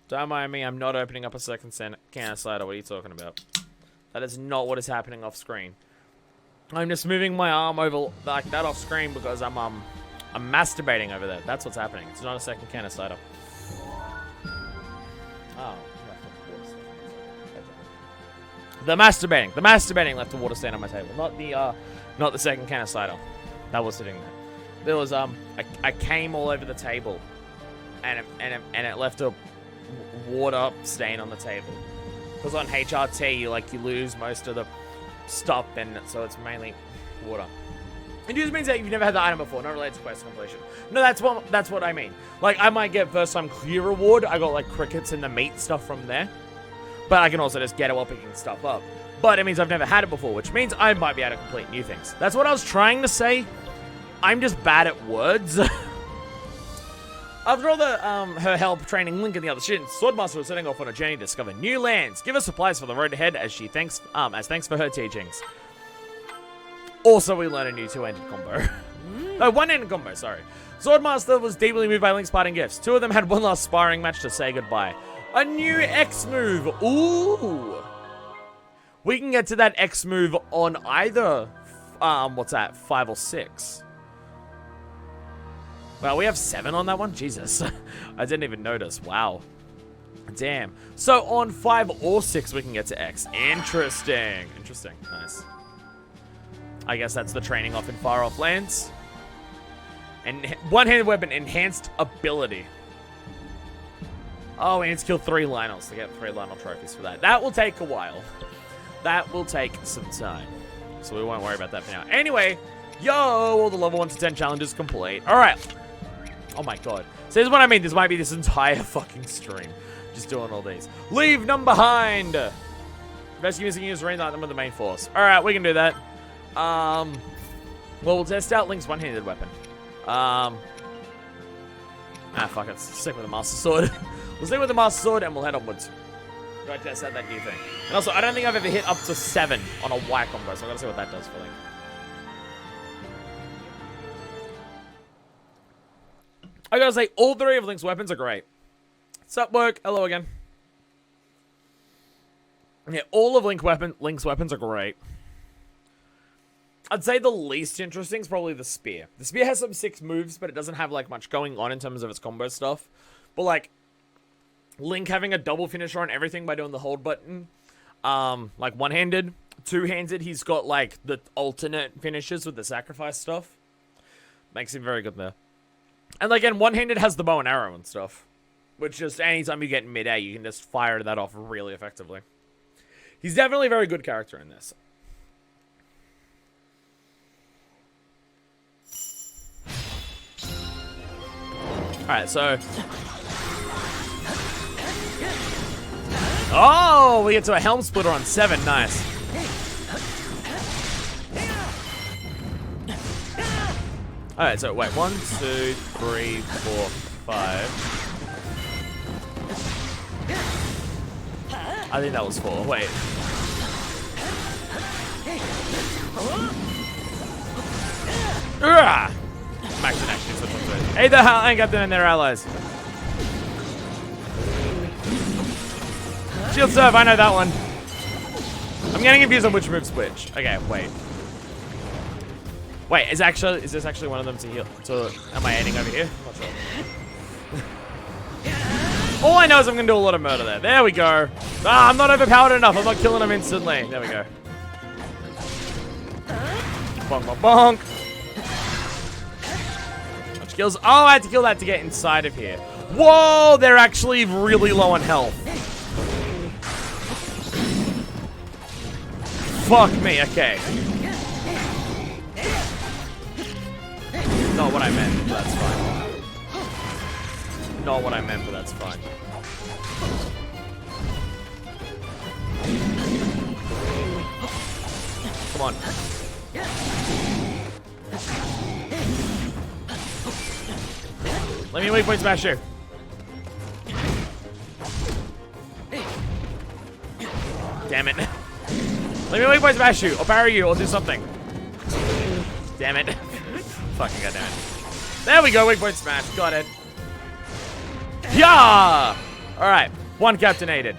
Don't mind me, I'm not opening up a second can of cider. What are you talking about? That is not what is happening off screen. I'm just moving my arm over like that off screen because I'm masturbating over there. That's what's happening. It's not a second can of cider. Oh. The masturbating left a water stain on my table. Not the second can of cider. That was sitting there. There was I came all over the table, and it left a water stain on the table. Because on HRT, you lose most of the stuff, and so it's mainly water. It just means that you've never had the item before, not related to quest completion. No, that's what I mean. Like, I might get first time clear reward. I got like crickets and the meat stuff from there. But I can also just get it while picking stuff up. But it means I've never had it before, which means I might be able to complete new things. That's what I was trying to say. I'm just bad at words. After all the her help training Link and the other students, Swordmaster was setting off on a journey to discover new lands. Give her supplies for the road ahead as thanks for her teachings. Also, we learn a new two-handed combo. No, one-handed combo, sorry. Swordmaster was deeply moved by Link's parting gifts. Two of them had one last sparring match to say goodbye. A new X move. Ooh. We can get to that X move on either, what's that, 5 or 6. Well, we have 7 on that one? Jesus. I didn't even notice. Wow. Damn. So on 5 or 6, we can get to X. Interesting. Interesting. Nice. I guess that's the training off in far off lands. And one-handed weapon, enhanced ability. Oh, we need to kill 3 Lionels to get 3 Lionel trophies for that. That will take a while. That will take some time. So we won't worry about that for now. Anyway, yo, all the level 1 to 10 challenges complete. All right. Oh my god. So this is what I mean. This might be this entire fucking stream. Just doing all these. Leave none behind. Rescue missing units, range item of the main force. All right, we can do that. Well, we'll test out Link's one-handed weapon. Fuck it. Stick with the Master Sword. We'll stick with the Master Sword and we'll head onwards. Go test out that new thing. And also, I don't think I've ever hit up to 7 on a Y combo, so I gotta see what that does for Link. I gotta say, all 3 of Link's weapons are great. Sup, work? Hello again. Yeah, all of Link's weapons are great. I'd say the least interesting is probably the spear. The spear has some 6 moves, but it doesn't have like much going on in terms of its combo stuff. But like, Link having a double finisher on everything by doing the hold button. Like one-handed, two-handed, he's got like the alternate finishes with the sacrifice stuff. Makes him very good there. And like, again, one-handed has the bow and arrow and stuff. Which just, anytime you get in mid-air, you can just fire that off really effectively. He's definitely a very good character in this. Alright, so... Oh, we get to a Helm Splitter on 7. Nice. Alright, so wait. 1, 2, 3, 4, 5. I think that was 4. Wait. Max in action. Hey, the hell ain't Captain and their allies. Shield Surf, I know that one. I'm getting confused on which move's which. Okay, wait. Wait, is this actually one of them to heal? Am I aiming over here? Not sure. All I know is I'm gonna do a lot of murder there. There we go. Ah, I'm not overpowered enough. I'm not killing him instantly. There we go. Bonk, bonk, bonk. Which kills. Oh, I had to kill that to get inside of here. Whoa, they're actually really low on health. Fuck me, okay. Not what I meant, but that's fine. Not what I meant, but that's fine. Come on. Let me weak point smash you. Damn it. Let me weak point smash you, or parry you, or do something. Damn it. Fucking goddamn it. There we go, weak point smash. Got it. Yeah! Alright, one captainated.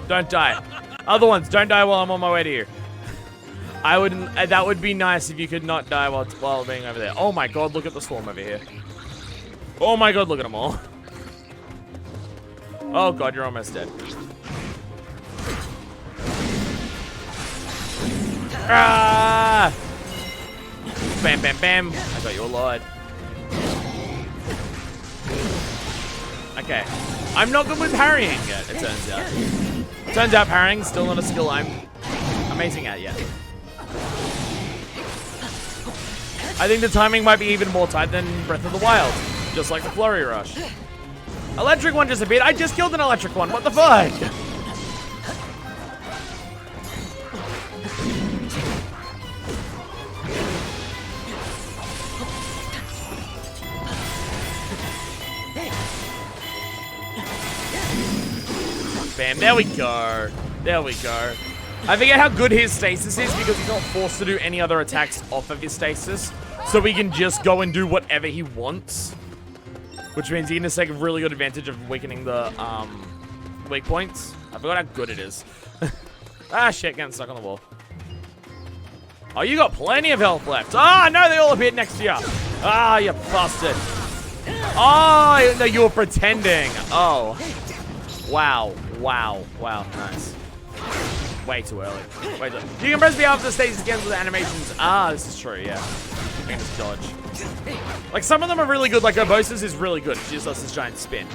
Don't die. Other ones, don't die while I'm on my way to you. I wouldn't. That would be nice if you could not die while being over there. Oh my god, look at the swarm over here. Oh my god, look at them all. Oh god, you're almost dead. Ah! Bam, bam, bam. I got you a lot. Okay. I'm not good with parrying yet, it turns out. Turns out parrying's still not a skill I'm amazing at yet. I think the timing might be even more tight than Breath of the Wild. Just like the Flurry Rush. Electric one just appeared. I just killed an electric one. What the fuck? Bam, there we go. There we go. I forget how good his stasis is because he's not forced to do any other attacks off of his stasis. So he can just go and do whatever he wants. Which means he can just take a really good advantage of weakening the weak points. I forgot how good it is. Ah, shit, getting stuck on the wall. Oh, you got plenty of health left. Ah, no, they all appeared next to you. Ah, you bastard. Oh, no, you were pretending. Oh. Wow, wow, wow, nice. Way too early. Way too early. You can press B after the stages again with the animations. Ah, this is true, yeah. I can just dodge. Like, some of them are really good. Like, Urbosa's is really good. She just does this giant spin.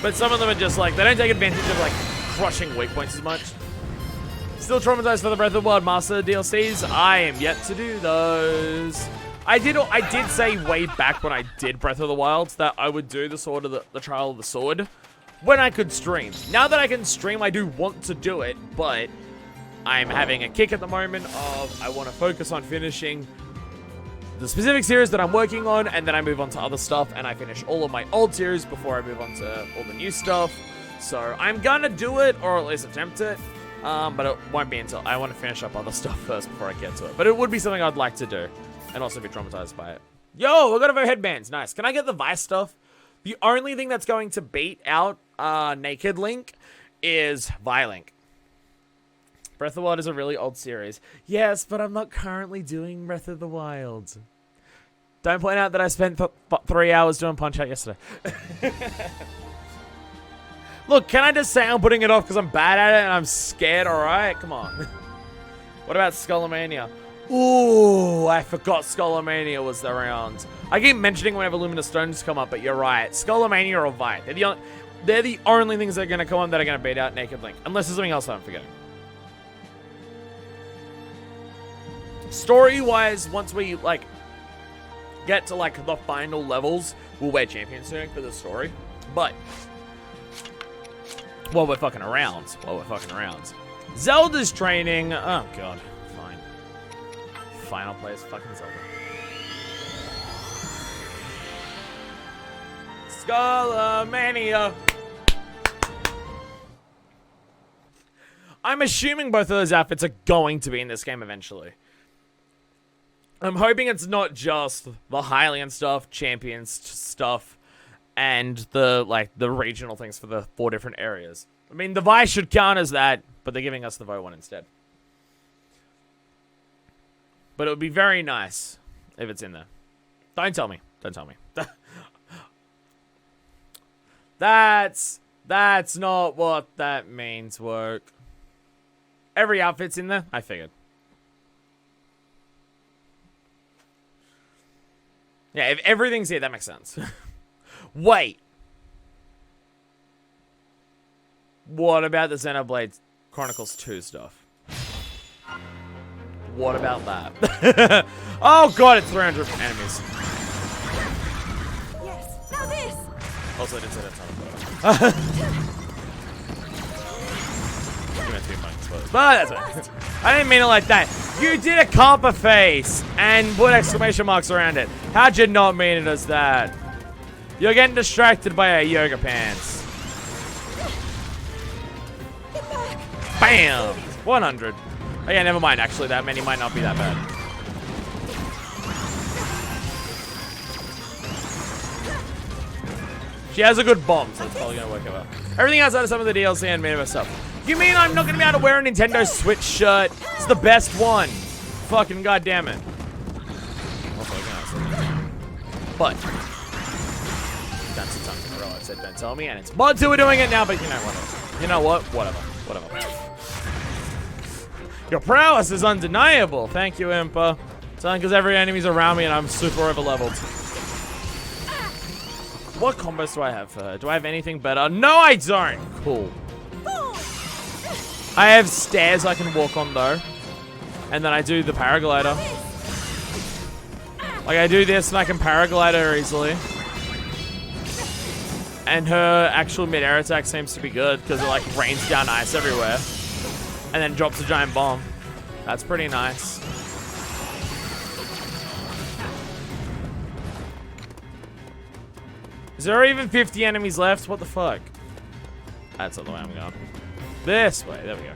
But some of them are just, like, they don't take advantage of, like, crushing weak points as much. Still traumatized for the Breath of the Wild Master DLCs. I am yet to do those. I did say way back when I did Breath of the Wild that I would do the Sword of the Trial of the Sword when I could stream. Now that I can stream, I do want to do it, but I'm having a kick at the moment of I want to focus on finishing the specific series that I'm working on, and then I move on to other stuff, and I finish all of my old series before I move on to all the new stuff. So I'm gonna do it, or at least attempt it, but it won't be until I want to finish up other stuff first before I get to it. But it would be something I'd like to do. And also be traumatized by it. Yo, we got a vote headbands. Nice. Can I get the Vice stuff? The only thing that's going to beat out Naked Link is Vi-Link. Breath of the Wild is a really old series. Yes, but I'm not currently doing Breath of the Wild. Don't point out that I spent 3 hours doing Punch-Out yesterday. Look, can I just say I'm putting it off because I'm bad at it and I'm scared, alright? Come on. What about Skullomania? Ooh, I forgot Skullomania was around. I keep mentioning whenever Luminous Stones come up, but you're right. Skullomania or Vi. They're the only things that are going to come on that are going to beat out Naked Link. Unless there's something else that I'm forgetting. Story-wise, once we, like, get to, like, the final levels, we'll wear Champion Tunic for the story. But while we're fucking around. Zelda's training. Oh, God. Final place, fucking Zelda. Skullomania. I'm assuming both of those outfits are going to be in this game eventually. I'm hoping it's not just the Hylian stuff, Champions stuff, and the regional things for the 4 different areas. I mean, the Vi should count as that, but they're giving us the Vo one instead. But it would be very nice if it's in there. Don't tell me. Don't tell me. That's not what that means, work. Every outfit's in there? I figured. Yeah, if everything's here, that makes sense. Wait. What about the Xenoblade Chronicles 2 stuff? What about that? Oh god, it's 300 enemies. Yes, now this. Also, I didn't say that time. But that's right. I didn't mean it like that. You did a compa face and put exclamation marks around it. How'd you not mean it as that? You're getting distracted by our yoga pants. Bam! 100. Oh yeah, never mind. Actually, that many might not be that bad. She has a good bomb, so it's probably gonna work out well. Everything outside of some of the DLC and made myself. You mean I'm not gonna be able to wear a Nintendo Switch shirt? It's the best one. Fucking goddamn it. But that's the time in a row I said don't tell me, and it's mods who are doing it now, but you know whatever. You know what? Whatever. Your prowess is undeniable. Thank you, Impa. It's only because every enemy's around me and I'm super over-leveled. What combos do I have for her? Do I have anything better? No, I don't. Cool. I have stairs I can walk on, though. And then I do the paraglider. Like, I do this and I can paraglide her easily. And her actual mid-air attack seems to be good because it, like, rains down ice everywhere. And then drops a giant bomb. That's pretty nice. Is there even 50 enemies left? What the fuck? That's not the way I'm going. This way. There we go.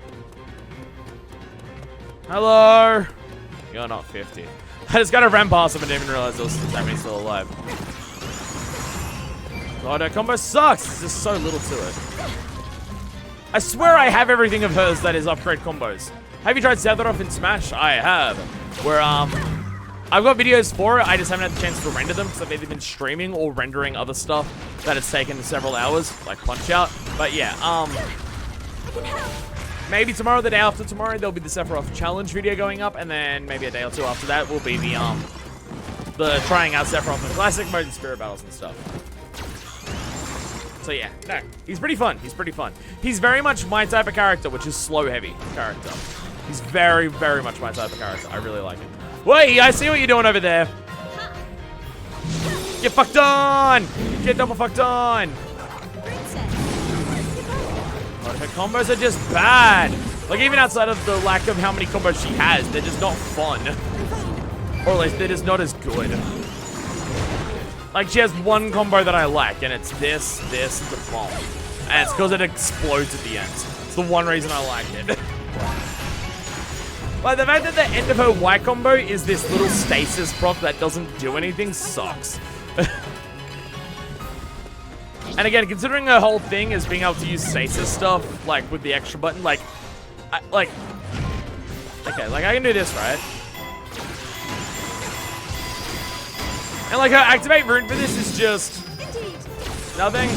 Hello. You're not 50. I just got to ran past him and didn't even realize that means still alive. God, her combo sucks. There's just so little to it. I swear I have everything of hers that is upgrade combos. Have you tried Sephiroth in Smash? I have. Where, I've got videos for it. I just haven't had the chance to render them because I've either been streaming or rendering other stuff that has taken several hours, like Punch-Out. But yeah, maybe tomorrow, the day after tomorrow, there'll be the Sephiroth challenge video going up, and then maybe a day or two after that will be the trying out Sephiroth in classic mode and spirit battles and stuff. So yeah, no, he's pretty fun. He's pretty fun. He's very much my type of character, which is slow-heavy character. He's very, very much my type of character. I really like him. Wait, I see what you're doing over there. Get fucked on! Get double fucked on! God, her combos are just bad. Like, even outside of the lack of how many combos she has, they're just not fun. Or at least they're just not as good. Like, she has one combo that I like, and it's this, the bomb. And it's because it explodes at the end. It's the one reason I like it. Like, the fact that the end of her Y combo is this little stasis proc that doesn't do anything sucks. And again, considering her whole thing is being able to use stasis stuff, like, with the extra button, like, okay, like, I can do this, right? And, like, her activate rune for this is just nothing.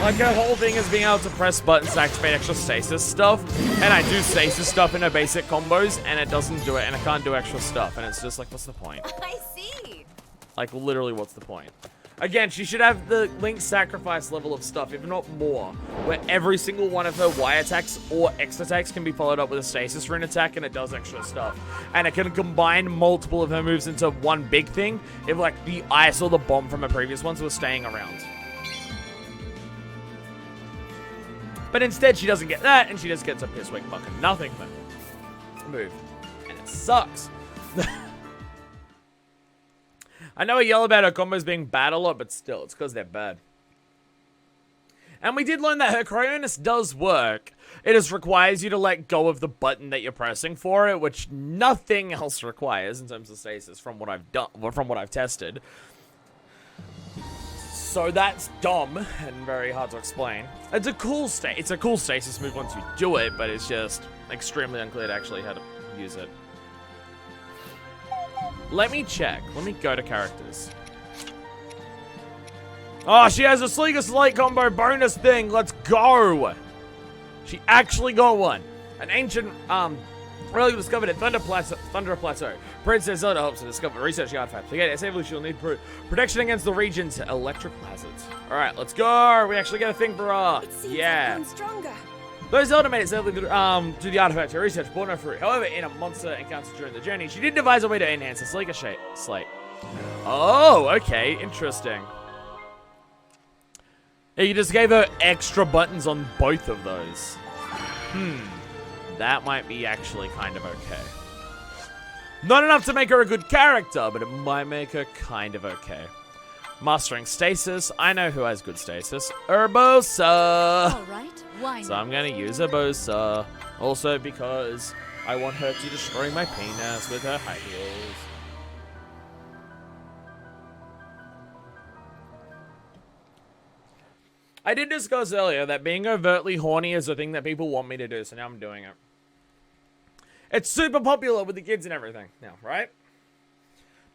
Like, her whole thing is being able to press buttons to activate extra stasis stuff. And I do stasis stuff in her basic combos, and it doesn't do it, and I can't do extra stuff. And it's just like, what's the point? I see. Like, literally, what's the point? Again, she should have the Link sacrifice level of stuff, if not more, where every single one of her Y attacks or X attacks can be followed up with a stasis rune attack, and it does extra stuff. And it can combine multiple of her moves into one big thing, if, like, the ice or the bomb from her previous ones were staying around. But instead, she doesn't get that, and she just gets a piss-weak fucking nothing move. And it sucks. I know I yell about her combos being bad a lot, but still, it's because they're bad. And we did learn that her Cryonis does work. It just requires you to let go of the button that you're pressing for it, which nothing else requires in terms of stasis from what I've done, from what I've tested. So that's dumb and very hard to explain. It's a cool stasis move once you do it, but it's just extremely unclear to actually how to use it. Let me check. Let me go to characters. Oh, she has a Sleeker Slate combo bonus thing. Let's go. She actually got one. An ancient, relic discovered at Thunder Plateau. Princess Zelda helps to discover research the artifacts. To get its evolution, you'll need protection against the region's electrical hazards. All right, let's go. We actually get a thing for yeah. Stronger. Though Zelda made it safely to the artifact, her research bore no fruit. However, in a monster encounter during the journey, she did devise a way to enhance the Sleeker Slate. Oh, okay, interesting. Yeah, you just gave her extra buttons on both of those. That might be actually kind of okay. Not enough to make her a good character, but it might make her kind of okay. Mastering stasis. I know who has good stasis. Urbosa. All right. Why So I'm going to use Urbosa. Also because I want her to destroy my penis with her high heels. I did discuss earlier that being overtly horny is a thing that people want me to do, so now I'm doing it. It's super popular with the kids and everything now, right?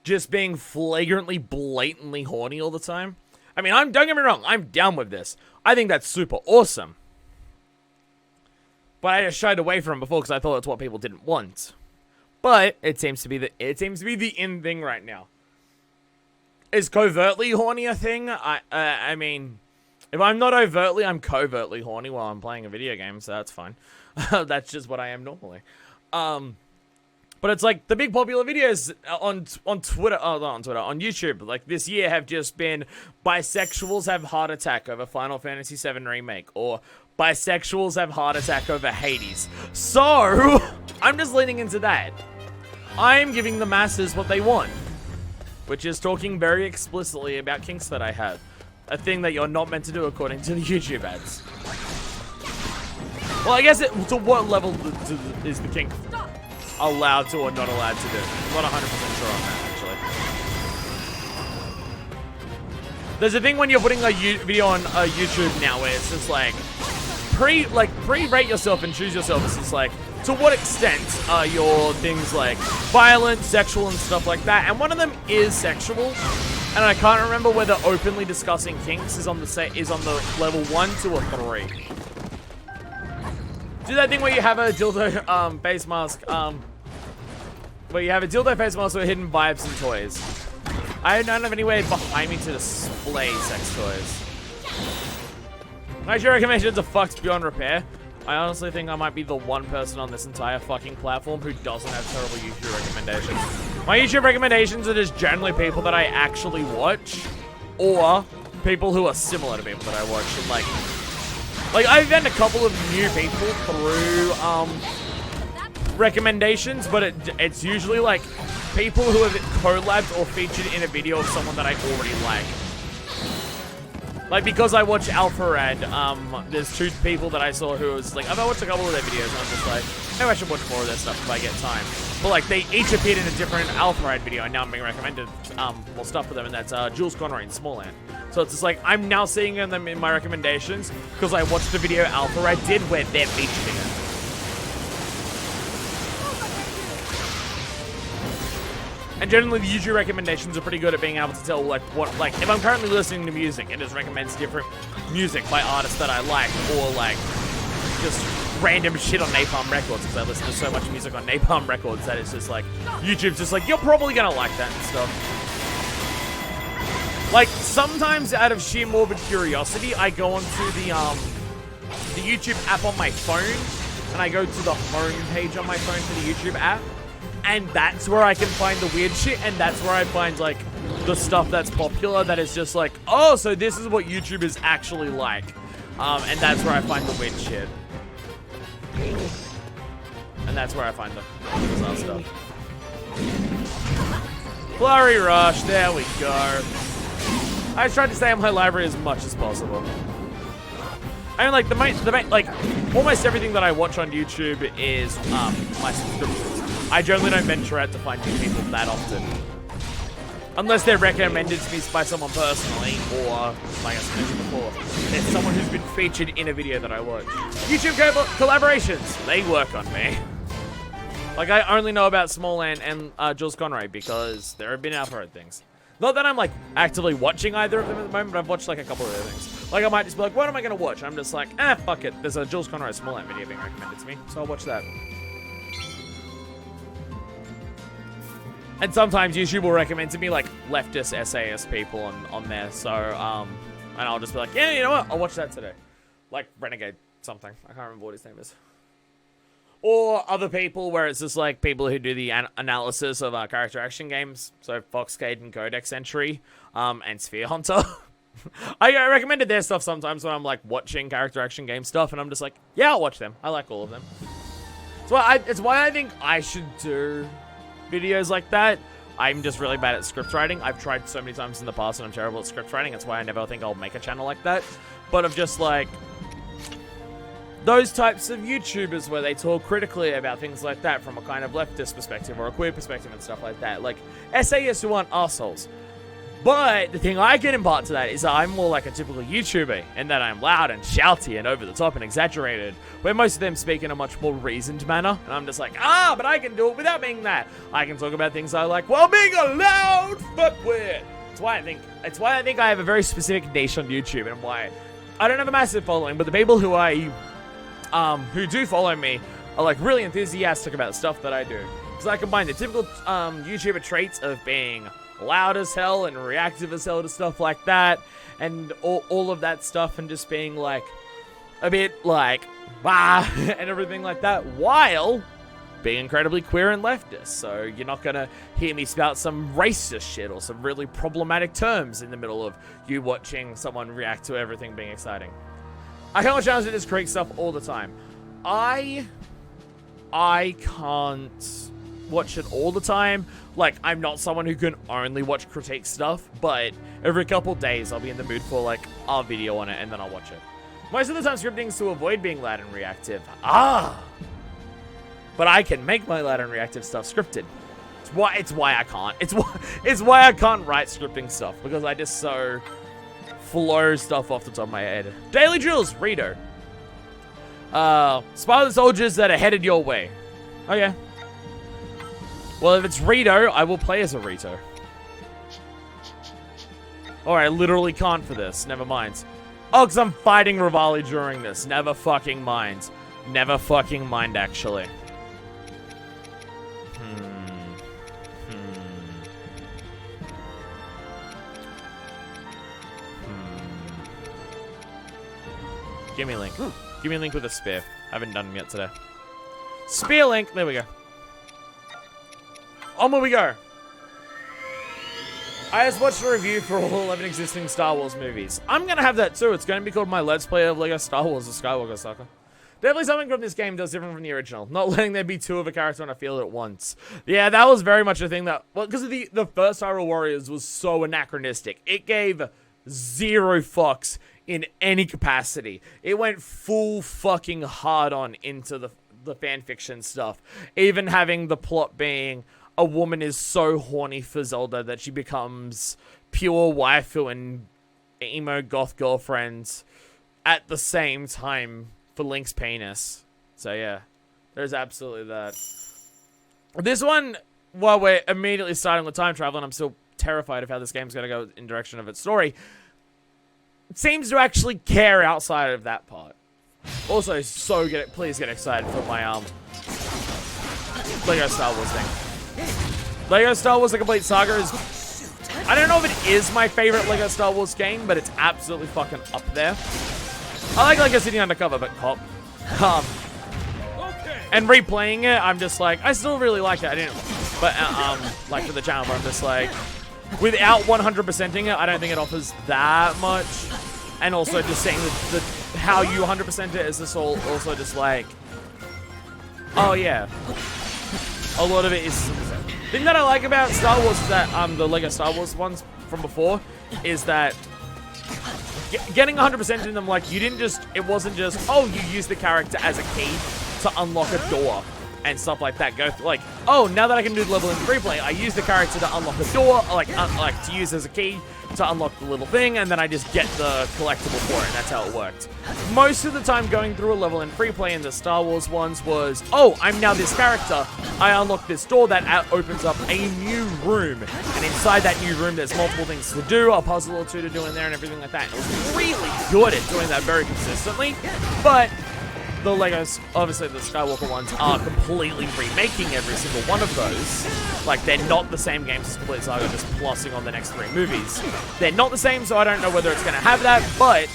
Just being flagrantly, blatantly horny all the time. I mean, don't get me wrong, I'm down with this. I think that's super awesome. But I just shied away from it before because I thought it's what people didn't want. But it seems to be the in thing right now. Is covertly horny a thing? I mean, if I'm not overtly, I'm covertly horny while I'm playing a video game, so that's fine. That's just what I am normally. But it's like the big popular videos on Twitter, not on Twitter, on YouTube, like this year have just been bisexuals have heart attack over Final Fantasy VII Remake, or bisexuals have heart attack over Hades. So, I'm just leaning into that. I'm giving the masses what they want, which is talking very explicitly about kinks that I have. A thing that you're not meant to do according to the YouTube ads. Well, I guess to what level is the kink allowed to or not allowed to do? I'm not 100% sure on that, actually. There's a thing when you're putting a video on YouTube now where it's just like, pre-rate yourself and choose yourself. It's just like, to what extent are your things like violent, sexual, and stuff like that? And one of them is sexual. And I can't remember whether openly discussing kinks is on the level 1, 2, or 3. Do that thing where you have a dildo face mask, where you have a dildo face mask with hidden vibes and toys. I don't have anywhere behind me to display sex toys. My YouTube recommendations are fucked beyond repair. I honestly think I might be the one person on this entire fucking platform who doesn't have terrible YouTube recommendations. My YouTube recommendations are just generally people that I actually watch, or people who are similar to people that I watch. And like I've found a couple of new people through recommendations, but it's usually like people who have collabed or featured in a video of someone that I already like. Like, because I watch Alpharad, there's 2 people that I saw who was like, I've watched a couple of their videos, and I'm just like, maybe I should watch more of their stuff if I get time. But like, they each appeared in a different Alpharad video, and now I'm being recommended more stuff for them, and that's Jules Conroy and Smallland. So it's just like, I'm now seeing them in my recommendations, because I watched the video Alpharad did where they're featured in it. And generally, the YouTube recommendations are pretty good at being able to tell, like, if I'm currently listening to music, it just recommends different music by artists that I like, or, like, just random shit on Napalm Records, because I listen to so much music on Napalm Records that it's just like, YouTube's just like, you're probably gonna like that and stuff. Like, sometimes out of sheer morbid curiosity, I go onto the YouTube app on my phone, and I go to the home page on my phone for the YouTube app. And that's where I can find the weird shit, and that's where I find, like, the stuff that's popular that is just like, oh, so this is what YouTube is actually like. And that's where I find the weird shit. And that's where I find the bizarre stuff. Flurry Rush, there we go. I tried to stay on my library as much as possible. I mean, like, like, almost everything that I watch on YouTube is, my subscriptions. I generally don't venture out to find new people that often. Unless they're recommended to me by someone personally, or, like I mentioned before, it's someone who's been featured in a video that I watch. YouTube collaborations, they work on me. Like, I only know about Smallland and Jules Conroy because there have been Alpharad things. Not that I'm, like, actively watching either of them at the moment, but I've watched, like, a couple of other things. Like, I might just be like, what am I going to watch? And I'm just like, fuck it. There's a Jules Conroy Smallland video being recommended to me, so I'll watch that. And sometimes YouTube will recommend to me, like, leftist SAS people on there, so, and I'll just be like, yeah, you know what? I'll watch that today. Like, Renegade something. I can't remember what his name is. Or other people where it's just, like, people who do the analysis of character action games. So, Foxcade and Codex Entry, and Sphere Hunter. I recommended their stuff sometimes when I'm, like, watching character action game stuff, and I'm just like, yeah, I'll watch them. I like all of them. So it's why I think I should do videos like that. I'm just really bad at script writing. I've tried so many times in the past and I'm terrible at script writing. That's why I never think I'll make a channel like that. But of just like, those types of YouTubers where they talk critically about things like that from a kind of leftist perspective or a queer perspective and stuff like that. Like, essayists who aren't assholes. But the thing I can impart to that is that I'm more like a typical YouTuber in that I'm loud and shouty and over the top and exaggerated, where most of them speak in a much more reasoned manner. And I'm just like, but I can do it without being that. I can talk about things I like while being a loud fuckwit. It's why I think I have a very specific niche on YouTube, and why I don't have a massive following, but the people who do follow me are like really enthusiastic about stuff that I do. Because I combine the typical YouTuber traits of being loud as hell and reactive as hell to stuff like that, and all of that stuff, and just being like a bit like and everything like that, while being incredibly queer and leftist. So you're not gonna hear me spout some racist shit or some really problematic terms in the middle of you watching someone react to everything being exciting. I can't watch channels that just critique stuff all the time. I can't watch it all the time. Like, I'm not someone who can only watch critique stuff, but every couple days I'll be in the mood for like a video on it, and then I'll watch it. Most of the time scripting's to avoid being loud and reactive. But I can make my loud and reactive stuff scripted. It's why I can't. It's why I can't write scripting stuff, because I just so flow stuff off the top of my head. Daily drills, Rito. Spy the soldiers that are headed your way. Okay. Well, if it's Rito, I will play as a Rito. Alright, I literally can't for this. Never mind. Oh, because I'm fighting Rivali during this. Never fucking mind. Never fucking mind, actually. Give me a link. Give me a link with a spear. I haven't done them yet today. Spear link. There we go. On we go. I just watched a review for all 11 existing Star Wars movies. I'm going to have that too. It's going to be called my Let's Play of Lego Star Wars: The Skywalker Saga. Definitely something from this game does different from the original. Not letting there be two of a character on a field at once. Yeah, that was very much a thing that... Well, because the first Hyrule Warriors was so anachronistic. It gave zero fucks in any capacity. It went full fucking hard on into the fanfiction stuff. Even having the plot being... a woman is so horny for Zelda that she becomes pure waifu and emo goth girlfriend at the same time for Link's penis. So yeah, there's absolutely that. This one, while we're immediately starting with time travel, and I'm still terrified of how this game's going to go in direction of its story, it seems to actually care outside of that part. Also, please get excited for my Lego Star Wars thing. Lego Star Wars: The Complete Saga is... I don't know if it is my favorite Lego Star Wars game, but it's absolutely fucking up there. I like Lego City Undercover, but cop. And replaying it, I'm just like, I still really like it. I didn't... But, like for the channel, but I'm just like... Without 100%ing it, I don't think it offers that much. And also just seeing how you 100% it is just also just like... Oh, yeah. A lot of it is... The thing that I like about Star Wars is that, the Lego Star Wars ones from before, is that getting 100% in them, like, you didn't just, it wasn't just, oh, you use the character as a key to unlock a door and stuff like that. Go through, like, oh, now that I can do the level in free play, I use the character to unlock a door, like to use as a key to unlock the little thing, and then I just get the collectible for it, and that's how it worked. Most of the time going through a level in free play in the Star Wars ones was, oh, I'm now this character, I unlock this door that opens up a new room, and inside that new room there's multiple things to do, a puzzle or two to do in there and everything like that. It was really good at doing that very consistently, but the Legos, obviously the Skywalker ones, are completely remaking every single one of those. Like, they're not the same games as Complete Saga, just plussing on the next 3 movies. They're not the same, so I don't know whether it's going to have that, but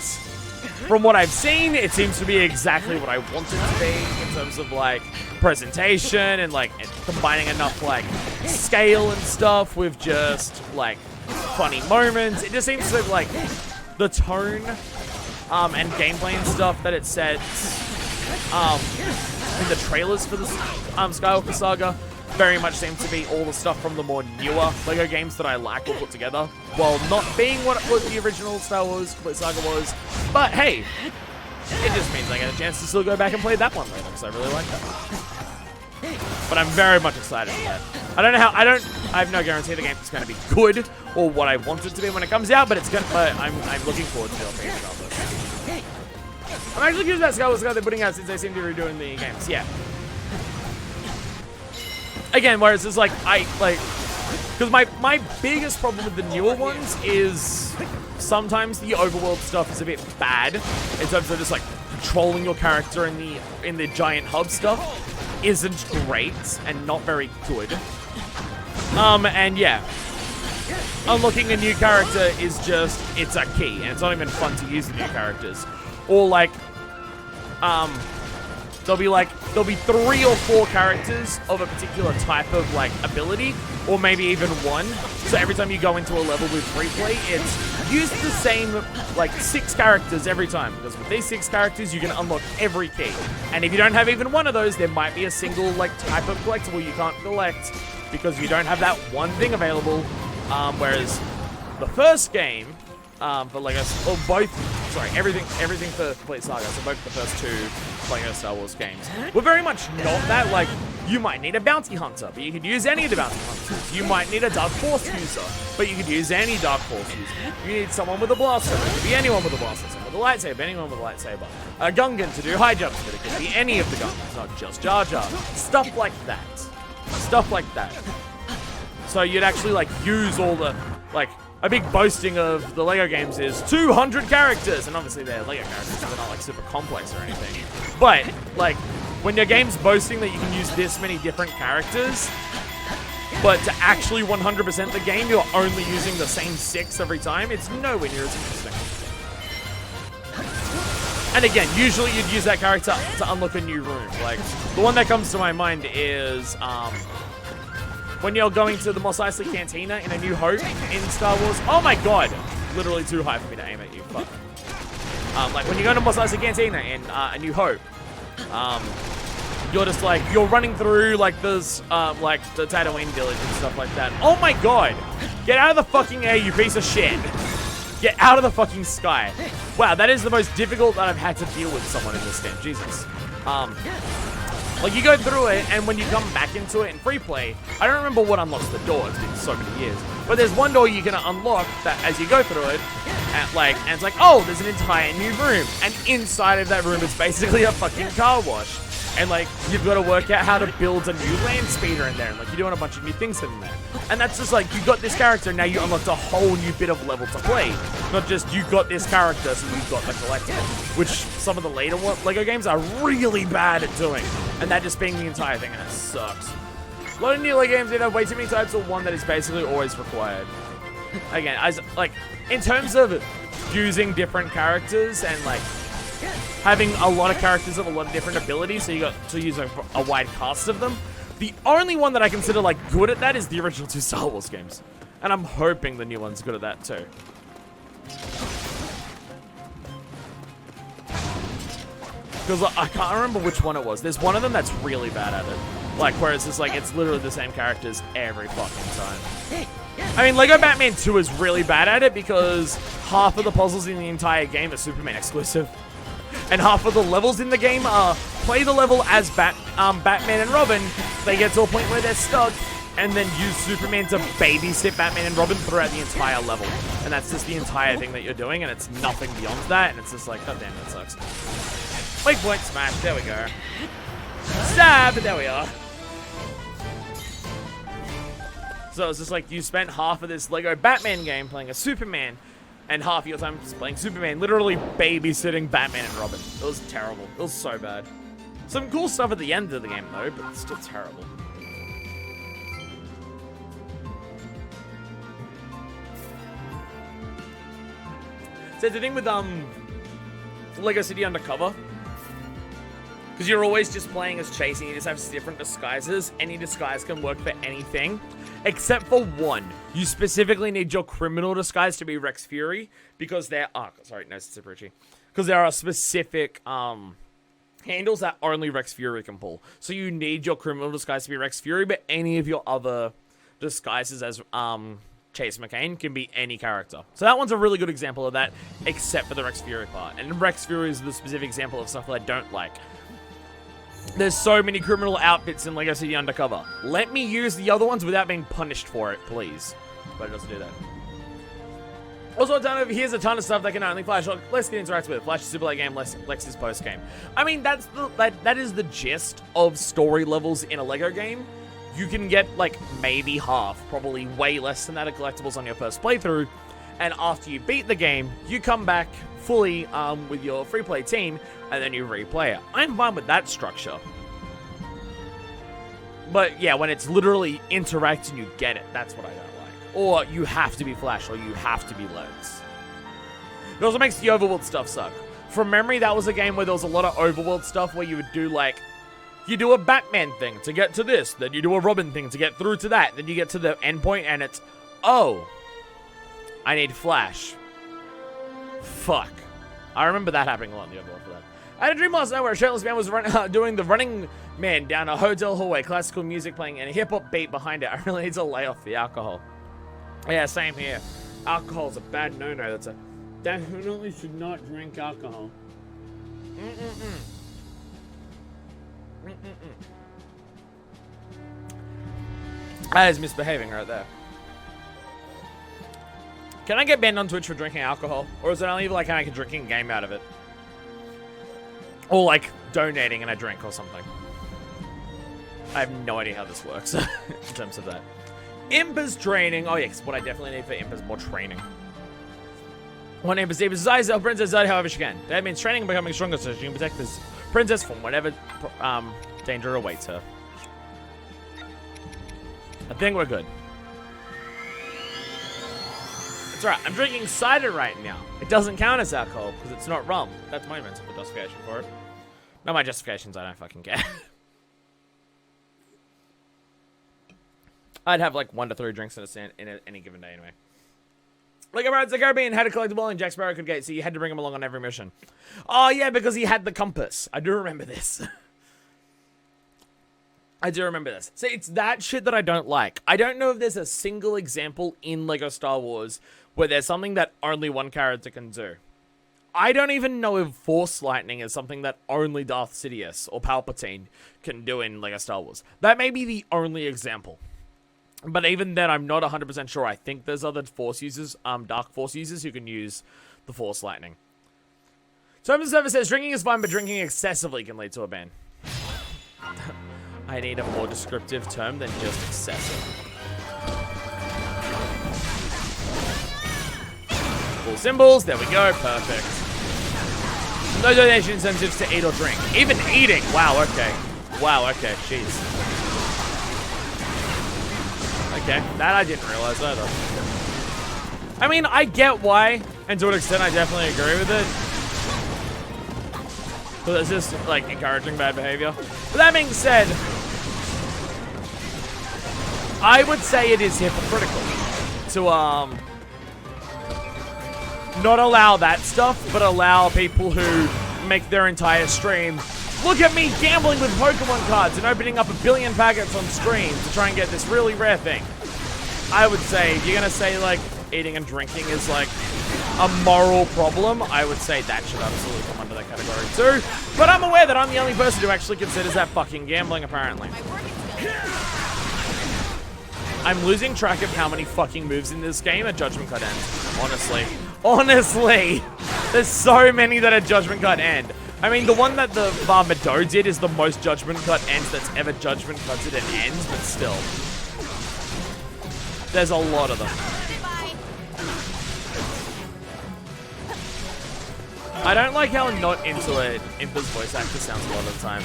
from what I've seen, it seems to be exactly what I want it to be in terms of, like, presentation and, like, combining enough, like, scale and stuff with just, like, funny moments. It just seems to, like, the tone and gameplay and stuff that it sets in the trailers for the Skywalker Saga very much seem to be all the stuff from the more newer Lego games that I like or put together, while not being what the original Star Wars Complete Saga was. But hey, It just means I get a chance to still go back and play that one later, because I really like that one. But I'm very much excited for that. I have no guarantee the game is going to be good or what I want it to be when it comes out, but I'm looking forward to it regardless. I'm actually curious about Skyward Sword they're putting out since they seem to be redoing the games. Yeah. Again, whereas it's like, because my biggest problem with the newer ones is sometimes the overworld stuff is a bit bad in terms of just like controlling your character in the giant hub stuff isn't great and not very good. And yeah, unlocking a new character is just, it's a key, and it's not even fun to use the new characters. Or like, there'll be 3 or 4 characters of a particular type of like ability, or maybe even one. So every time you go into a level with free play, it's use the same like 6 characters every time, because with these 6 characters you can unlock every key. And if you don't have even one of those, there might be a single like type of collectible you can't collect because you don't have that one thing available. Whereas the first game, for Lego, or both, sorry, everything for Complete Saga, so both the first 2 Lego Star Wars games, were very much not that. Like, you might need a bounty hunter, but you could use any of the bounty hunters. You might need a Dark Force user, but you could use any Dark Force user. You need someone with a blaster, it could be anyone with a blaster, someone with a lightsaber, anyone with a lightsaber. A Gungan to do high jumps, but it could be any of the Gungans, not just Jar Jar. Stuff like that. Stuff like that. So you'd actually, like, use all the, like, a big boasting of the LEGO games is 200 characters, and obviously they're LEGO characters, so they're not like super complex or anything. But like, when your game's boasting that you can use this many different characters, but to actually 100% the game, you're only using the same 6 every time, it's nowhere near as interesting. And again, usually you'd use that character to unlock a new room. Like, the one that comes to my mind is, when you're going to the Mos Eisley Cantina in A New Hope in Star Wars. Oh my god! Literally too high for me to aim at you, but... like, when you go to Mos Eisley Cantina in A New Hope, you're just like, you're running through, like, this, like, the Tatooine village and stuff like that. Oh my god! Get out of the fucking air, you piece of shit! Get out of the fucking sky. Wow, that is the most difficult that I've had to deal with someone in this game. Jesus. Like, you go through it, and when you come back into it in free play, I don't remember what unlocks the door, it's been so many years, but there's one door you can unlock that as you go through it, and it's like, oh, there's an entire new room, and inside of that room is basically a fucking car wash, and like, you've got to work out how to build a new land speeder in there, and like, you're doing a bunch of new things in there, and that's just like, you got this character, now you unlocked a whole new bit of level to play, not just you got this character, so you've got the collectible, which some of the later LEGO games are really bad at doing, and that just being the entire thing, and it sucks. A lot of new LEGO games either have way too many types, or one that is basically always required. Again, as like, in terms of using different characters and like having a lot of characters of a lot of different abilities, so you got to use a wide cast of them. The only one that I consider like good at that is the original 2 Star Wars games, and I'm hoping the new one's good at that too. Because I can't remember which one it was. There's one of them that's really bad at it. Like, where it's just like, it's literally the same characters every fucking time. I mean, Lego Batman 2 is really bad at it because half of the puzzles in the entire game are Superman exclusive. And half of the levels in the game are play the level as Batman and Robin. They get to a point where they're stuck, and then use Superman to babysit Batman and Robin throughout the entire level. And that's just the entire thing that you're doing, and it's nothing beyond that, and it's just like, god damn, that sucks. Weak point smash, there we go. Stab, there we are. So it's just like, you spent half of this Lego Batman game playing a Superman, and half of your time just playing Superman, literally babysitting Batman and Robin. It was terrible. It was so bad. Some cool stuff at the end of the game, though, but it's still terrible. So the thing with Lego City Undercover, because you're always just playing as Chase, and you just have different disguises. Any disguise can work for anything, except for one. You specifically need your criminal disguise to be Rex Fury, because there are... sorry, no, it's super itchy. Because there are specific handles that only Rex Fury can pull. So you need your criminal disguise to be Rex Fury, but any of your other disguises as Chase McCain can be any character. So that one's a really good example of that, except for the Rex Fury part. And Rex Fury is the specific example of stuff that I don't like. There's so many criminal outfits in Lego City Undercover. Let me use the other ones without being punished for it, please. But it doesn't do that. Also, here's a ton of stuff that can only Flash Lex can interact with. Flash's super late game, Lex's post game. I mean, that is the gist of story levels in a Lego game. You can get like maybe half, probably way less than that of collectibles on your first playthrough, and after you beat the game, you come back fully with your free play team, and then you replay it. I'm fine with that structure. But yeah, when it's literally interact and you get it, that's what I don't like. Or you have to be Flash, or you have to be Lex. It also makes the overworld stuff suck. From memory, that was a game where there was a lot of overworld stuff where you would do like, you do a Batman thing to get to this, then you do a Robin thing to get through to that, then you get to the endpoint and it's, oh, I need Flash. Fuck. I remember that happening a lot in the overworld for that. I had a dream last night where a shirtless man was doing the running man down a hotel hallway, classical music playing and a hip-hop beat behind it. I really need to lay off the alcohol. Yeah, same here. Alcohol's a bad no-no. That's a... Definitely should not drink alcohol. That is misbehaving right there. Can I get banned on Twitch for drinking alcohol? Or is it only like I can drinking game out of it? Or like donating and a drink or something? I have no idea how this works in terms of that. Imper's training. Oh yes, what I definitely need for Imp is more training. One Imper's deep is Zyzel, Princess Zod however she can. That means training and becoming stronger so she can protect this princess from whatever danger awaits her. I think we're good. That's right, I'm drinking cider right now. It doesn't count as alcohol because it's not rum. That's my mental justification for it. Not my justifications, I don't fucking care. I'd have like 1 to 3 drinks in any given day anyway. Like Pirates of the Caribbean had a collectible and Jack Sparrow could get, so you had to bring him along on every mission. Oh yeah, because he had the compass. I do remember this. I do remember this. So it's that shit that I don't like. I don't know if there's a single example in LEGO Star Wars where there's something that only one character can do. I don't even know if Force Lightning is something that only Darth Sidious or Palpatine can do in LEGO Star Wars. That may be the only example. But even then, I'm not 100% sure. I think there's other Force users, Dark Force users who can use the Force Lightning. So the server says, drinking is fine, but drinking excessively can lead to a ban. I need a more descriptive term than just excessive. Full symbols, there we go, perfect. No donation incentives to eat or drink. Even eating, wow, okay. Wow, okay, jeez. Okay, that I didn't realize either. I mean, I get why, and to an extent I definitely agree with it. But it's just, like, encouraging bad behavior. But that being said, I would say it is hypocritical to, not allow that stuff, but allow people who make their entire stream, look at me gambling with Pokemon cards and opening up 1 billion packets on stream to try and get this really rare thing. I would say, if you're gonna say, like, eating and drinking is, like, a moral problem, I would say that should absolutely come under that category too. But I'm aware that I'm the only person who actually considers that fucking gambling, apparently. I'm losing track of how many fucking moves in this game are Judgment Cut end, honestly. Honestly, there's so many that are Judgment Cut end. I mean, the one that the Mado did is the most Judgment Cut ends that's ever Judgment Cutted and ends, but still. There's a lot of them. I don't like how not into it Imper's voice actor sounds a lot of the time.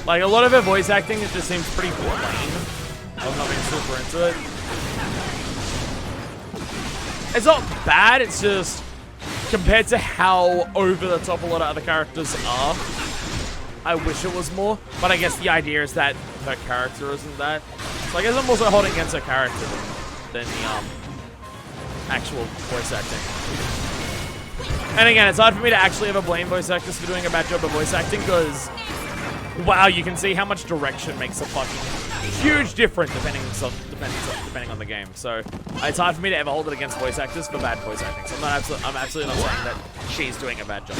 Like, a lot of her voice acting, it just seems pretty plain. I'm not being super into it. It's not bad, it's just, compared to how over the top a lot of other characters are, I wish it was more. But I guess the idea is that her character isn't that. So I guess I'm also holding against her character than the actual voice acting. And again, it's hard for me to actually ever blame voice actors for doing a bad job of voice acting because Wow, you can see how much direction makes a fucking huge difference depending on the game. So it's hard for me to ever hold it against voice actors for bad voice acting. So I'm absolutely not saying that she's doing a bad job.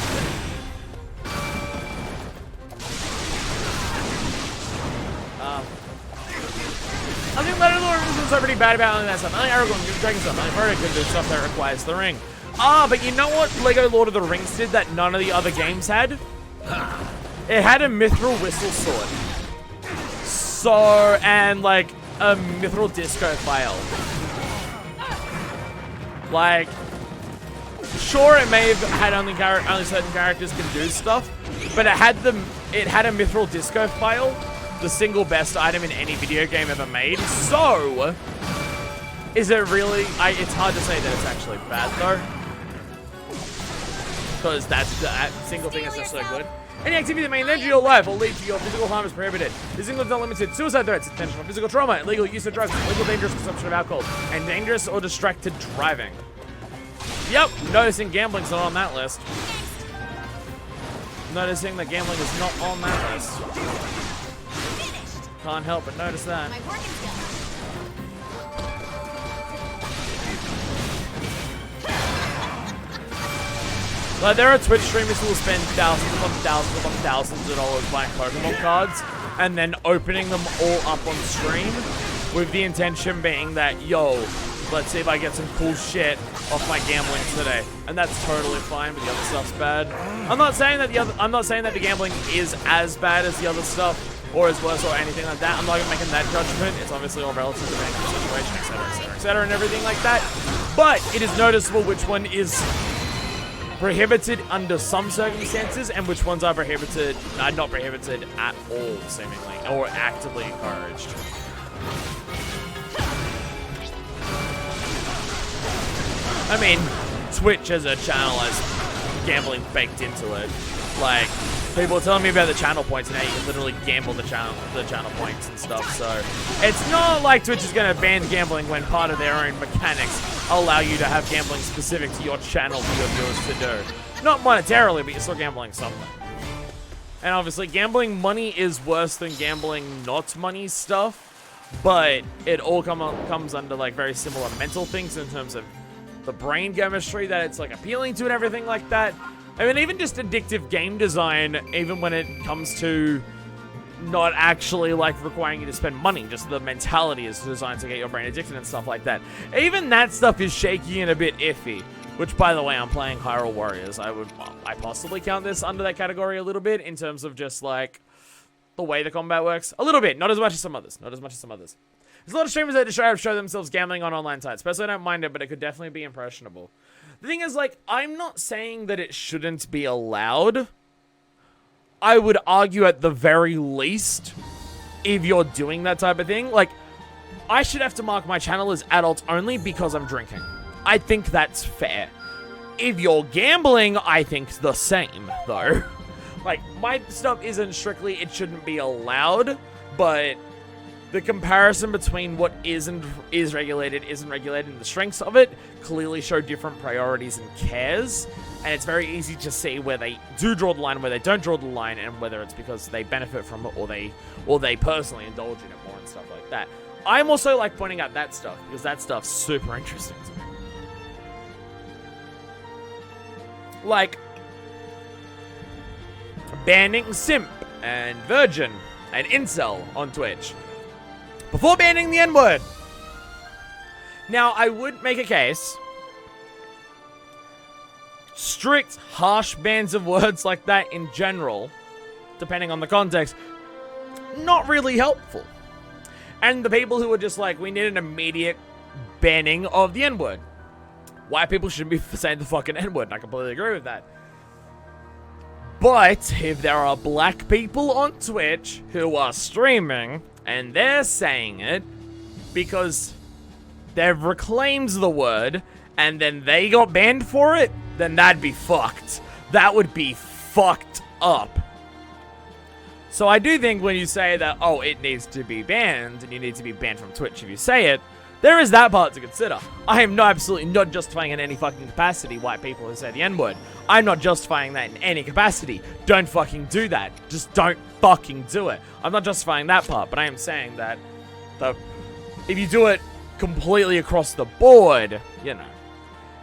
I think Lego Lord is already bad about all that stuff. I think Aragorn can dragon stuff. I think Frodo can do stuff that requires the ring. But you know what Lego Lord of the Rings did that none of the other games had? It had a mithril whistle sword. So, and like a mithril disco file. Like, sure, it may have had only certain characters can do stuff, but it had a mithril disco file, the single best item in any video game ever made. So, is it really? It's hard to say that it's actually bad though, because that single thing is just so good. Any activity that may endanger your life or lead to your physical harm is prohibited. This includes unlimited suicide threats, intentional physical trauma, illegal use of drugs, illegal dangerous consumption of alcohol, and dangerous or distracted driving. Yep, noticing gambling's not on that list. Noticing that gambling is not on that list. Can't help but notice that. Like, there are Twitch streamers who will spend thousands upon thousands of dollars buying Pokemon cards and then opening them all up on stream with the intention being that, yo, let's see if I get some cool shit off my gambling today. And that's totally fine, but the other stuff's bad. I'm not saying that the gambling is as bad as the other stuff or as worse or anything like that. I'm not making that judgment. It's obviously all relative to the situation, etc., and everything like that. But it is noticeable which one is prohibited under some circumstances and which ones are prohibited, not prohibited at all, seemingly, or actively encouraged. I mean, Twitch as a channel has gambling baked into it. Like, people are telling me about the channel points and how you can literally gamble the channel points and stuff, so it's not like Twitch is going to ban gambling when part of their own mechanics allow you to have gambling specific to your channel for your viewers to do. Not monetarily, but you're still gambling something. And obviously, gambling money is worse than gambling not money stuff, but it all comes under like very similar mental things in terms of the brain chemistry that it's like appealing to and everything like that. I mean, even just addictive game design, even when it comes to not actually like requiring you to spend money, just the mentality is designed to get your brain addicted and stuff like that. Even that stuff is shaky and a bit iffy, which, by the way, I'm playing Hyrule Warriors. I possibly count this under that category a little bit in terms of just like the way the combat works. A little bit, not as much as some others. There's a lot of streamers that show themselves gambling on online sites. Personally, I don't mind it, but it could definitely be impressionable. The thing is, like, I'm not saying that it shouldn't be allowed. I would argue at the very least, if you're doing that type of thing, like, I should have to mark my channel as adults only because I'm drinking. I think that's fair. If you're gambling, I think the same, though. Like, my stuff isn't strictly, it shouldn't be allowed, but the comparison between what is regulated, isn't regulated, and the strengths of it clearly show different priorities and cares. And it's very easy to see where they do draw the line, where they don't draw the line, and whether it's because they benefit from it or they personally indulge in it more and stuff like that. I'm also like pointing out that stuff because that stuff's super interesting to me. Like banning simp and virgin and incel on Twitch before banning the N-word. Now, I would make a case. Strict, harsh bans of words like that in general, depending on the context, not really helpful. And the people who are just like, we need an immediate banning of the N-word. White people shouldn't be saying the fucking N-word, and I completely agree with that. But if there are black people on Twitch who are streaming and they're saying it because they've reclaimed the word and then they got banned for it, then that'd be fucked. That would be fucked up. So I do think when you say that, oh, it needs to be banned and you need to be banned from Twitch if you say it, There is that part to consider. I am absolutely not justifying in any fucking capacity white people who say the N-word. I'm not justifying that in any capacity. Don't fucking do that. Just don't fucking do it. I'm not justifying that part, but I am saying that if you do it completely across the board, you know,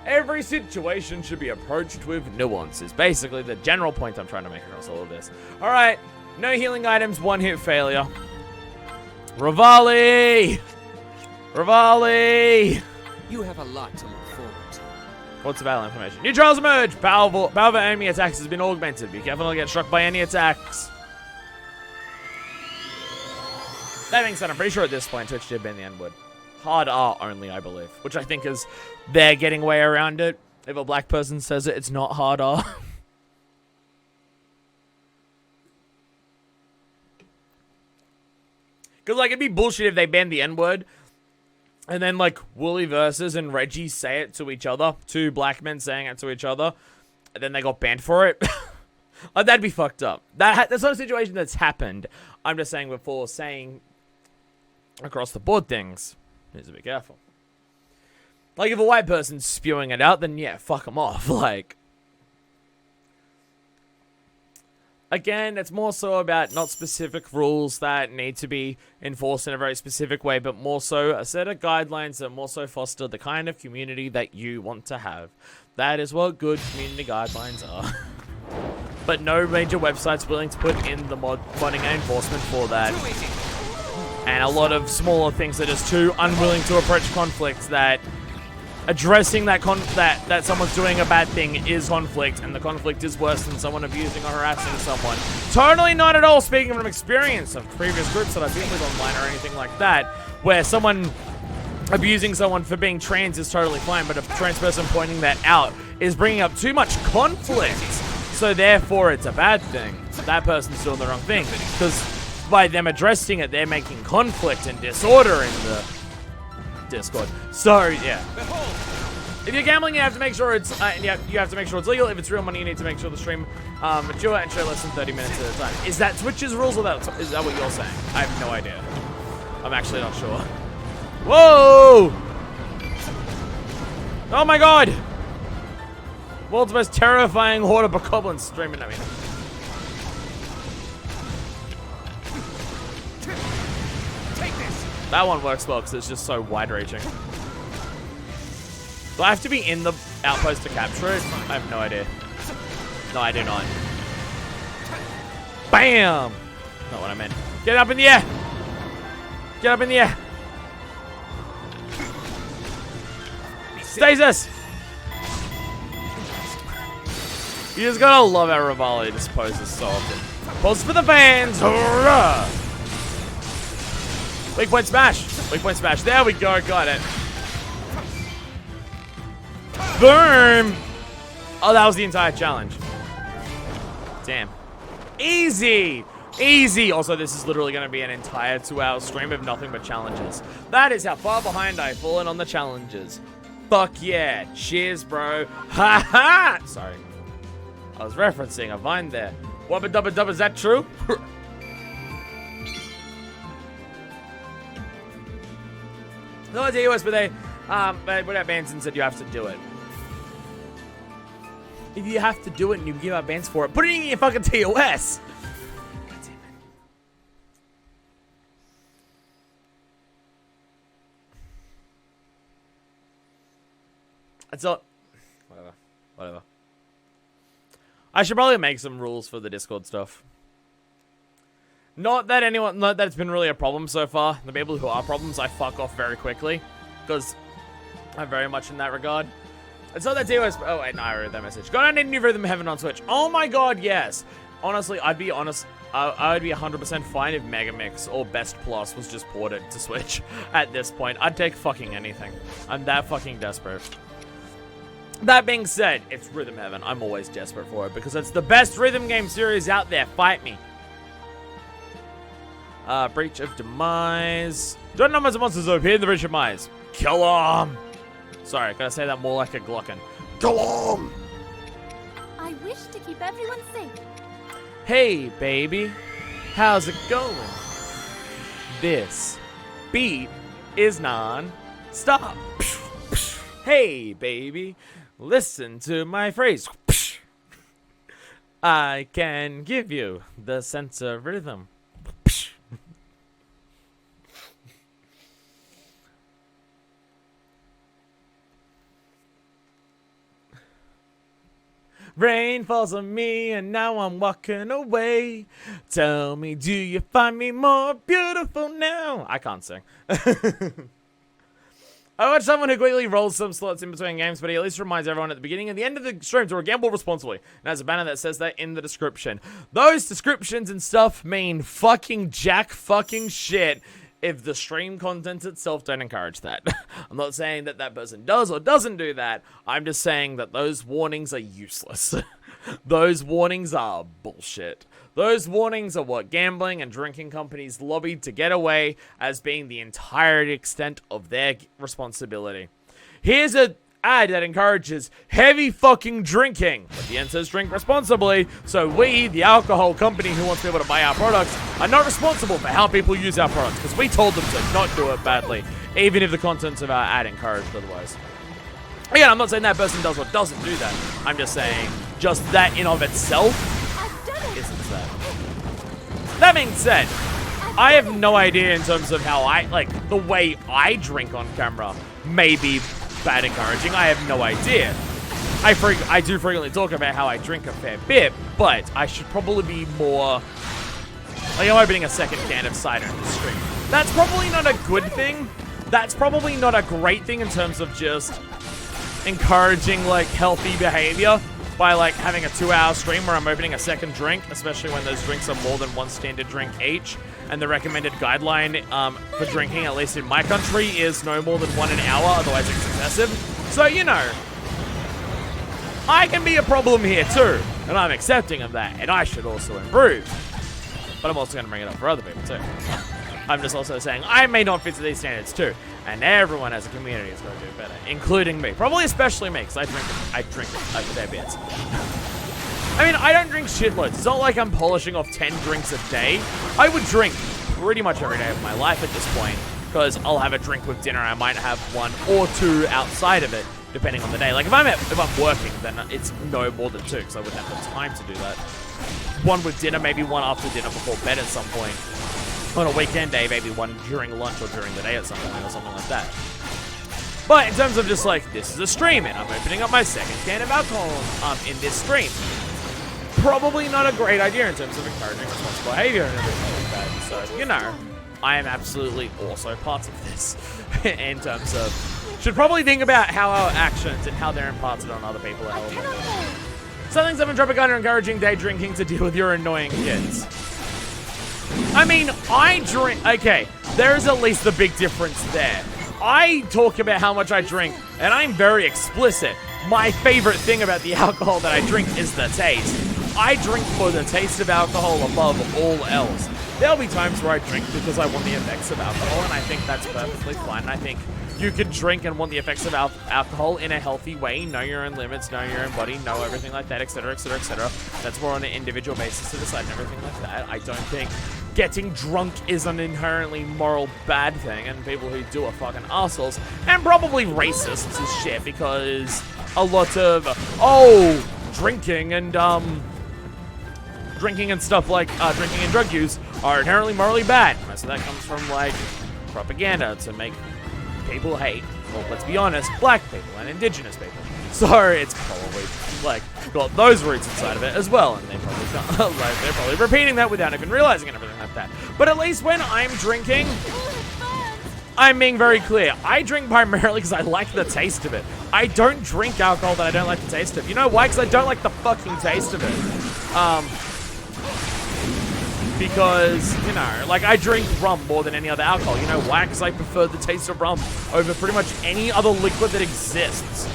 every situation should be approached with nuance is basically the general point I'm trying to make across all of this. Alright, no healing items, one hit failure. Rivali! Rivali! You have a lot to look forward to. What's the battle information? New trials emerge! Power of enemy attacks has been augmented. Be careful not to get struck by any attacks. That being said, I'm pretty sure at this point Twitch did ban the N-word. Hard R only, I believe. Which I think is they're getting way around it. If a black person says it, it's not hard R. Because, like, it'd be bullshit if they banned the N-word, and then, like, Wooly Versus and Reggie say it to each other. Two black men saying it to each other, and then they got banned for it. Like, that'd be fucked up. That's not a situation that's happened. I'm just saying before saying across the board things, need to be careful. Like, if a white person's spewing it out, then yeah, fuck them off. Like, again, it's more so about not specific rules that need to be enforced in a very specific way, but more so a set of guidelines that more so foster the kind of community that you want to have. That is what good community guidelines are. But no major website's willing to put in the modding and enforcement for that. And a lot of smaller things are just too unwilling to approach conflicts that addressing that someone's doing a bad thing is conflict, and the conflict is worse than someone abusing or harassing someone. Totally not at all speaking from experience of previous groups that I've been with online or anything like that, where someone abusing someone for being trans is totally fine, but a trans person pointing that out is bringing up too much conflict. So therefore, it's a bad thing. That person's doing the wrong thing. Because by them addressing it, they're making conflict and disorder in the Discord. So, yeah. If you're gambling, you have to make sure it's you have to make sure it's legal. If it's real money, you need to make sure the stream mature and show less than 30 minutes at a time. Is that Twitch's rules, or is that what you're saying? I have no idea. I'm actually not sure. Whoa! Oh my god! World's most terrifying horde of bokoblins streaming at me. Take this. That one works well because it's just so wide-reaching. Do I have to be in the outpost to capture it? I have no idea. No, I do not. Bam! Not what I meant. Get up in the air! Get up in the air! Stasis! You just gotta love how Rivali disposes so often. Pulse for the fans! Hurrah! Weak point smash! Weak point smash. There we go, got it. Boom! Oh, that was the entire challenge. Damn. Easy! Easy! Also, this is literally gonna be an entire 2-hour stream of nothing but challenges. That is how far behind I've fallen on the challenges. Fuck yeah. Cheers, bro. Ha ha! Sorry. I was referencing a vine there. Wubba dubba dubba, is that true? No, it's US, but they put out bans and said you have to do it. If you have to do it and you give out bans for it, put it in your fucking TOS! God damn it. That's all. Whatever. I should probably make some rules for the Discord stuff. Not that it's been really a problem so far. The people who are problems, I fuck off very quickly. Because I'm very much in that regard. It's not that TOS. Oh, wait, no, I read that message. Go down to New Rhythm Heaven on Switch. Oh my god, yes. Honestly, I'd be honest. I would be 100% fine if Megamix or Best Plus was just ported to Switch at this point. I'd take fucking anything. I'm that fucking desperate. That being said, it's Rhythm Heaven. I'm always desperate for it because it's the best rhythm game series out there. Fight me. Breach of Demise. Don't numbers of monsters appear in the Breach of Demise. Kill 'em. Sorry, gotta say that more like a Glocken. Kill 'em. I wish to keep everyone safe. Hey, baby. How's it going? This beat is non Stop. Hey, baby, listen to my phrase. I can give you the sense of rhythm. Rain falls on me and now I'm walking away. Tell me, do you find me more beautiful now? I can't sing. I watch someone who quickly rolls some slots in between games, but he at least reminds everyone at the beginning and the end of the stream to gamble responsibly. And has a banner that says that in the description. Those descriptions and stuff mean fucking jack fucking shit if the stream content itself don't encourage that. I'm not saying that that person does or doesn't do that. I'm just saying that those warnings are useless. Those warnings are bullshit. Those warnings are what gambling and drinking companies lobbied to get away as being the entire extent of their responsibility. Here's an ad that encourages heavy fucking drinking, but the end says drink responsibly, so we, the alcohol company who wants people to buy our products, are not responsible for how people use our products, because we told them to not do it badly, even if the contents of our ad encouraged otherwise. Again, I'm not saying that person does or doesn't do that. I'm just saying, just that in of itself isn't sad. That being said, I have no idea in terms of how the way I drink on camera may be bad encouraging. I have no idea. I do frequently talk about how I drink a fair bit, but I should probably be more... Like, I'm opening a second can of cider in the stream. That's probably not a good thing. That's probably not a great thing in terms of just encouraging, like, healthy behavior by, like, having a 2-hour stream where I'm opening a second drink, especially when those drinks are more than one standard drink each. And the recommended guideline for drinking, at least in my country, is no more than 1 an hour, otherwise it's excessive. So, you know, I can be a problem here too, and I'm accepting of that, and I should also improve. But I'm also going to bring it up for other people too. I'm just also saying I may not fit to these standards too, and everyone as a community is going to do better, including me. Probably especially me, because I drink a fair bit. I mean, I don't drink shitloads. It's not like I'm polishing off 10 drinks a day. I would drink pretty much every day of my life at this point, because I'll have a drink with dinner. I might have 1 or 2 outside of it, depending on the day. Like, if I'm working, then it's no more than 2, because I wouldn't have the time to do that. 1 with dinner, maybe 1 after dinner before bed at some point. On a weekend day, maybe 1 during lunch or during the day at some point, or something like that. But in terms of just like, this is a stream, and I'm opening up my second can of alcohol in this stream. Probably not a great idea in terms of encouraging responsible behavior and everything like that. So, you know, I am absolutely also part of this in terms of, should probably think about how our actions and how they're imparted on other people are held. Something's up in Tropicana are encouraging day drinking to deal with your annoying kids. I mean, I drink, okay, there's at least a big difference there. I talk about how much I drink, and I'm very explicit. My favorite thing about the alcohol that I drink is the taste. I drink for the taste of alcohol above all else. There'll be times where I drink because I want the effects of alcohol, and I think that's perfectly fine. I think you can drink and want the effects of alcohol in a healthy way, know your own limits, know your own body, know everything like that, etc., etc., etc. That's more on an individual basis to decide and everything like that. I don't think getting drunk is an inherently moral bad thing, and people who do are fucking assholes, and probably racists as shit, because a lot of, drinking and stuff like drinking and drug use are inherently morally bad. Most of that comes from, like, propaganda to make people hate, well, let's be honest, black people and indigenous people. So it's probably, like, got those roots inside of it as well, and they probably can't, like, they're probably repeating that without even realizing and everything like that. But at least when I'm drinking, I'm being very clear. I drink primarily because I like the taste of it. I don't drink alcohol that I don't like the taste of. You know why? Because I don't like the fucking taste of it. Because, you know, like, I drink rum more than any other alcohol. You know why? Because I prefer the taste of rum over pretty much any other liquid that exists.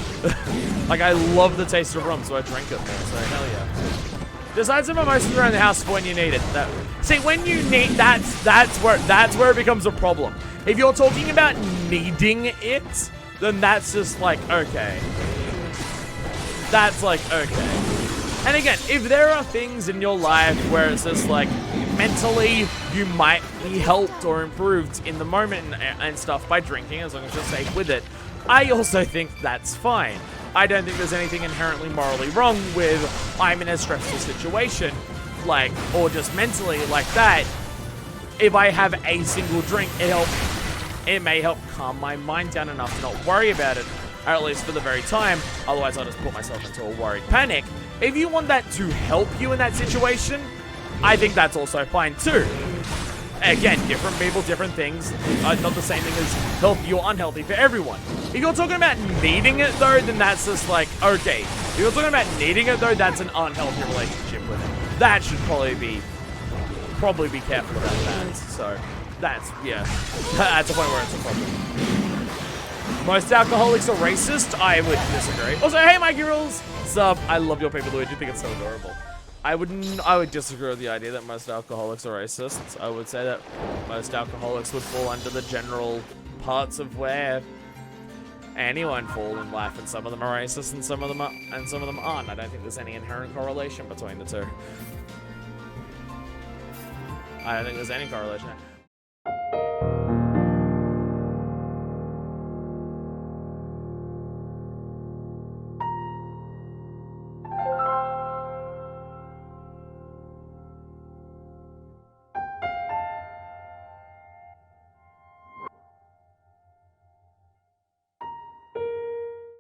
Like, I love the taste of rum, so I drink it more, so hell yeah. Decide some emotions around the house for when you need it. See, when you need, that's where it becomes a problem. If you're talking about needing it, then that's just like, okay. That's like, okay. And again, if there are things in your life where it's just like, mentally, you might be helped or improved in the moment and stuff by drinking, as long as you're safe with it. I also think that's fine. I don't think there's anything inherently morally wrong with I'm in a stressful situation, like, or just mentally like that. If I have a single drink, it may help calm my mind down enough to not worry about it, or at least for the very time. Otherwise, I'll just put myself into a worried panic. If you want that to help you in that situation, I think that's also fine too. Again, different people, different things. Not the same thing as healthy or unhealthy for everyone. If you're talking about needing it though, then that's just like, okay. If you're talking about needing it though, that's an unhealthy relationship with it. That should probably be careful about that. So, that's, yeah. That's a point where it's a problem. Most alcoholics are racist? I would disagree. Also, hey Mikey Rules! Sup? I love your paper, Louis. I think it's so adorable. I would disagree with the idea that most alcoholics are racists. I would say that most alcoholics would fall under the general parts of where anyone fall in life, and some of them are racist and some of them aren't. I don't think there's any inherent correlation between the two. I don't think there's any correlation.